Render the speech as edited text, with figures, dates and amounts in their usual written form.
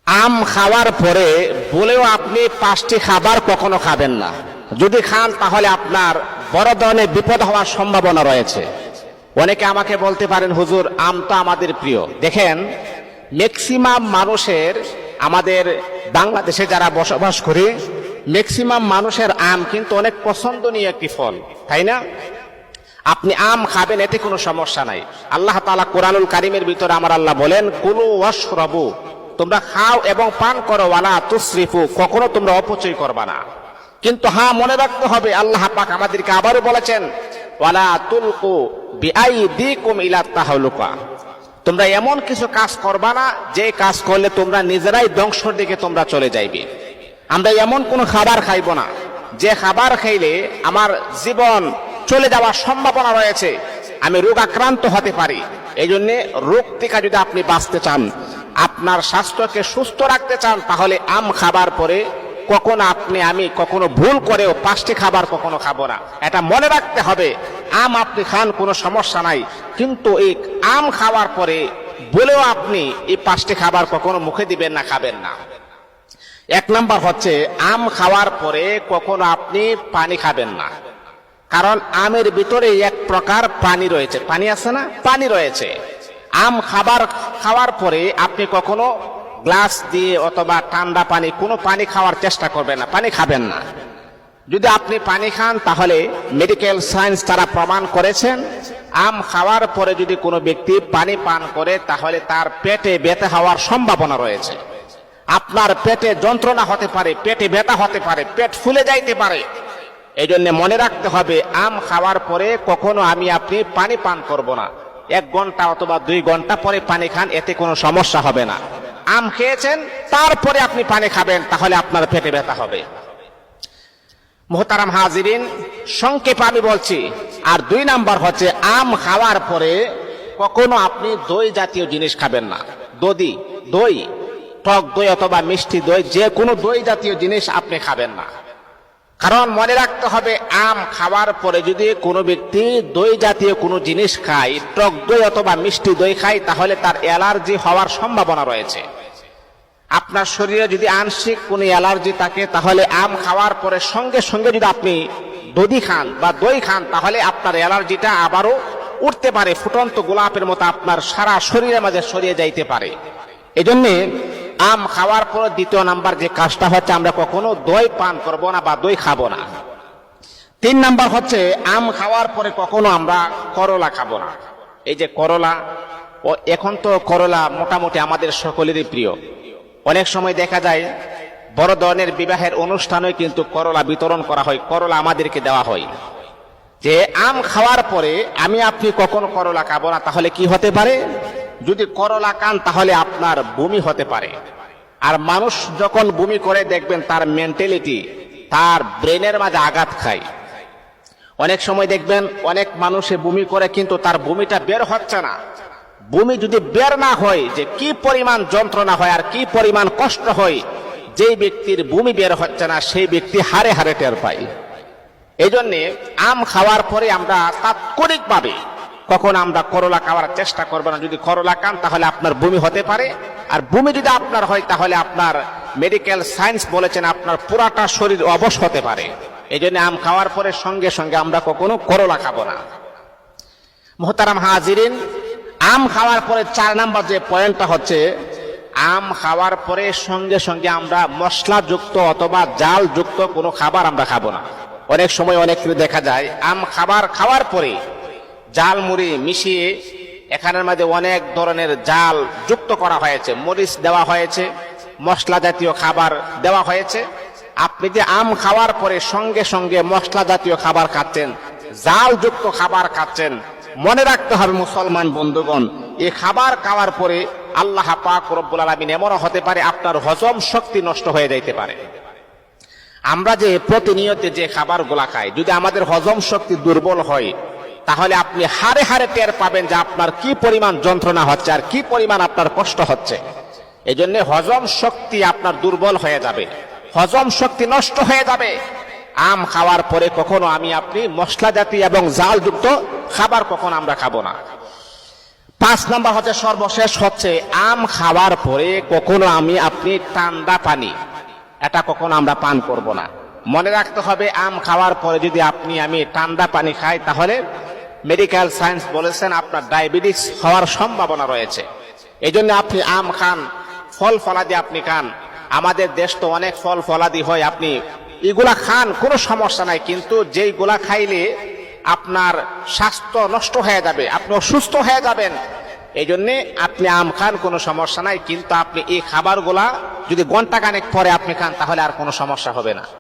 আম খাওয়ার পরে বলেও আপনি 5টি খাবার কখনো খাবেন না। যদি খান তাহলে আপনার বড় ধরনের বিপদ হওয়ার সম্ভাবনা রয়েছে। অনেকে আমাকে বলতে পারেন, হুজুর আম তো আমাদের প্রিয়। দেখেন, ম্যাক্সিমাম মানুষের, আমাদের বাংলাদেশে যারা বসবাস করে, ম্যাক্সিমাম মানুষের আম কিন্তু অনেক পছন্দনীয় একটি ফল, তাই না? আপনি আম খাবেন, এতে কোনো সমস্যা নাই। আল্লাহ তাআলা কোরআনুল কারীমের ভিতরে আমার আল্লাহ বলেন, কুলু ওয়াশরাবু, তোমরা খাও এবং পান করো, ওয়ালা তুসরিফু, কখনো তোমরা অপচয় করবা না। কিন্তু হ্যাঁ, মনে রাখতে হবে, আল্লাহ পাক আমাদেরকে আবারও বলেছেন, ওয়ালা তুলকু বিআইদিকুম ইলা তাহলুকা, তোমরা এমন কিছু কাজ করবা না যে কাজ করলে তোমরা নিজেরাই ধ্বংসের দিকে তোমরা চলে যাইবে। আমরা এমন কোনো খাবার খাইব না যে খাবার খাইলে আমার জীবন চলে যাওয়ার সম্ভাবনা রয়েছে, আমি রোগ আক্রান্ত হতে পারি। এই জন্য রোগ থেকে যদি আপনি বাঁচতে চান, আপনার স্বাস্থ্যকে সুস্থ রাখতে চান, তাহলে আম খাবার পরে কখনো আমি কখনো ভুল করেও 5টি খাবার কখনো খাবো না। এটা মনে রাখতে হবে। আম আপনি খান, কোনো সমস্যা নাই, কিন্তু এই আম খাওয়ার পরে বলেও আপনি এই 5টি খাবার কখনো মুখে দিবেন না, খাবেন না। 1 নাম্বার হচ্ছে, আম খাওয়ার পরে কখনো আপনি পানি খাবেন না। কারণ আমের ভিতরে এক প্রকার পানি রয়েছে, পানি আছে না, পানি রয়েছে। আম খাওয়ার পরে আপনি কখনো গ্লাস দিয়ে অথবা ঠান্ডা পানি, কোনো পানি খাওয়ার চেষ্টা করবেন না, পানি খাবেন না। যদি আপনি পানি খান তাহলে মেডিকেল সায়েন্স তারা প্রমাণ করেছেন, আম খাওয়ার পরে যদি কোনো ব্যক্তি পানি পান করে তাহলে তার পেটে ব্যথা হওয়ার সম্ভাবনা রয়েছে। আপনার পেটে যন্ত্রণা হতে পারে, পেটে ব্যথা হতে পারে, পেট ফুলে যাইতে পারে। এই জন্য মনে রাখতে হবে, আম খাওয়ার পরে কখনো আপনি পানি পান করব না। 1 ঘন্টা অথবা 2 ঘন্টা পরে পানি খান, এতে কোনো সমস্যা হবে না। আম খেয়েছেন, তারপরে আপনি পানি খাবেন, তাহলে আপনার পেটে ব্যথা হবে। মুহতারাম হাজিরিন, সংক্ষেপে আমি বলছি। আর 2 নাম্বার হচ্ছে, আম খাওয়ার পরে কখনো আপনি দই জাতীয় জিনিস খাবেন না। দই, টক দই অথবা মিষ্টি দই, যে কোনো দই জাতীয় জিনিস আপনি খাবেন না। কারণ মনে রাখতে হবে, আম খাওয়ার পরে যদি কোনো ব্যক্তি দই জাতীয় কোনো জিনিস খায়, টক দই অথবা মিষ্টি দই খায়, তাহলে তার অ্যালার্জি হওয়ার সম্ভাবনা রয়েছে। আপনার শরীরে যদি আংশিক কোনো অ্যালার্জি থাকে, তাহলে আম খাওয়ার পরে সঙ্গে সঙ্গে যদি আপনি দধি খান বা দই খান, তাহলে আপনার অ্যালার্জিটা আবারও উঠতে পারে, ফুটন্ত গোলাপের মতো আপনার সারা শরীরের মাঝে ছড়িয়ে যাইতে পারে। এই জন্যে আম খাওয়ার পর 2 নাম্বার যে কাজটা হচ্ছে, আমরা কখনো দই পান করব না বা দই খাবো না। 3 নাম্বার হচ্ছে, আম খাওয়ার পরে কখনো আমরা করলা খাবো না। এই যে করলা, এখন তো করলা মোটামুটি আমাদের সকলেরই প্রিয়। অনেক সময় দেখা যায় বড় ধরনের বিবাহের অনুষ্ঠানে কিন্তু করলা বিতরণ করা হয়, করলা আমাদেরকে দেওয়া হয়। যে আম খাওয়ার পরে আপনি কখনো করলা খাবো না, তাহলে কি হতে পারে? যদি করলা খান তাহলে আপনার বমি হতে পারে। আর মানুষ যখন বমি করে, দেখবেন তার মেন্টালিটি, তার ব্রেনের মাঝে আঘাত খায়। অনেক সময় দেখবেন অনেক মানুষে বমি করে, কিন্তু তার বমিটা বের হচ্ছে না। বমি যদি বের না হয়, যে কি পরিমাণ যন্ত্রণা হয় আর কি পরিমাণ কষ্ট হয়, যেই ব্যক্তির বমি বের হচ্ছে না সেই ব্যক্তি হারে হারে টের পায়। এই জন্যে আম খাওয়ার পরে আমরা তাৎক্ষণিকভাবে কখন আমরা করলা খাওয়ার চেষ্টা করবো না। যদি করলা খান তাহলে আপনার বমি হতে পারে, আর বমি যদি আপনার হয় তাহলে আপনার মেডিকেল সায়েন্স বলেছেন আপনার পুরাটা শরীর অবশ হতে পারে। এই জন্য আম খাওয়ার পরে সঙ্গে সঙ্গে আমরা কখনো করলা খাবো না। মুহতারাম হাজিরিন, আম খাওয়ার পরে 4 নাম্বার যে পয়েন্টটা হচ্ছে, আম খাওয়ার পরে সঙ্গে সঙ্গে আমরা মশলাযুক্ত অথবা জালযুক্ত কোনো খাবার আমরা খাবো না। অনেক সময় অনেককে দেখা যায় আম খাওয়ার পরে জাল মুড়ি মিশিয়ে এখানের মধ্যে অনেক ধরনের জাল যুক্ত করা হয়েছে, মরিচ দেওয়া হয়েছে, মশলা জাতীয় খাবার দেওয়া হয়েছে। আপনি যে আম খাওয়ার পরে সঙ্গে সঙ্গে মশলা জাতীয় খাবার খাচ্ছেন, জাল যুক্ত খাবার খাচ্ছেন, মনে রাখতে হবে মুসলমান বন্ধুগণ, এই খাবার খাওয়ার পরে আল্লাহ পাক রব্বুল আলামিন এমনও হতে পারে আপনার হজম শক্তি নষ্ট হয়ে যাইতে পারে। আমরা যে প্রতিনিয়ত যে খাবারগুলা খাই, যদি আমাদের হজম শক্তি দুর্বল হয়, তাহলে আপনি হারে হারে টের পাবেন যে আপনার কি পরিমাণ যন্ত্রণা হচ্ছে আর কি পরিমাণ আপনার কষ্ট হচ্ছে। এই জন্য হজম শক্তি আপনার দুর্বল হয়ে যাবে, হজম শক্তি নষ্ট হয়ে যাবে। আম খাওয়ার পরে কখনো আপনি মশলা জাতীয় এবং জালযুক্ত খাবার কখনো আমরা খাবো না। 5 নাম্বার হচ্ছে সর্বশেষ হচ্ছে আম খাওয়ার পরে কখনো আপনি ঠান্ডা পানি এটা কখনো আমরা পান করব না। মনে রাখতে হবে আম খাওয়ার পরে যদি আমি ঠান্ডা পানি খাই তাহলে মেডিকেল সায়েন্স বলেছেন আপনার ডায়াবেটিস হওয়ার সম্ভাবনা রয়েছে। এই জন্য আপনি আম খান, ফল ফলাদি আপনি খান। আমাদের দেশ তো অনেক ফল ফলাদি হয়, আপনি এগুলা খান, কোনো সমস্যা নাই। কিন্তু যেইগুলা খাইলে আপনার স্বাস্থ্য নষ্ট হয়ে যাবে, আপনি অসুস্থ হয়ে যাবেন, এই জন্যে আপনি আম খান, কোনো সমস্যা নাই। কিন্তু আপনি এই খাবারগুলা যদি ঘন্টা খানেক পরে আপনি খান তাহলে আর কোনো সমস্যা হবে না।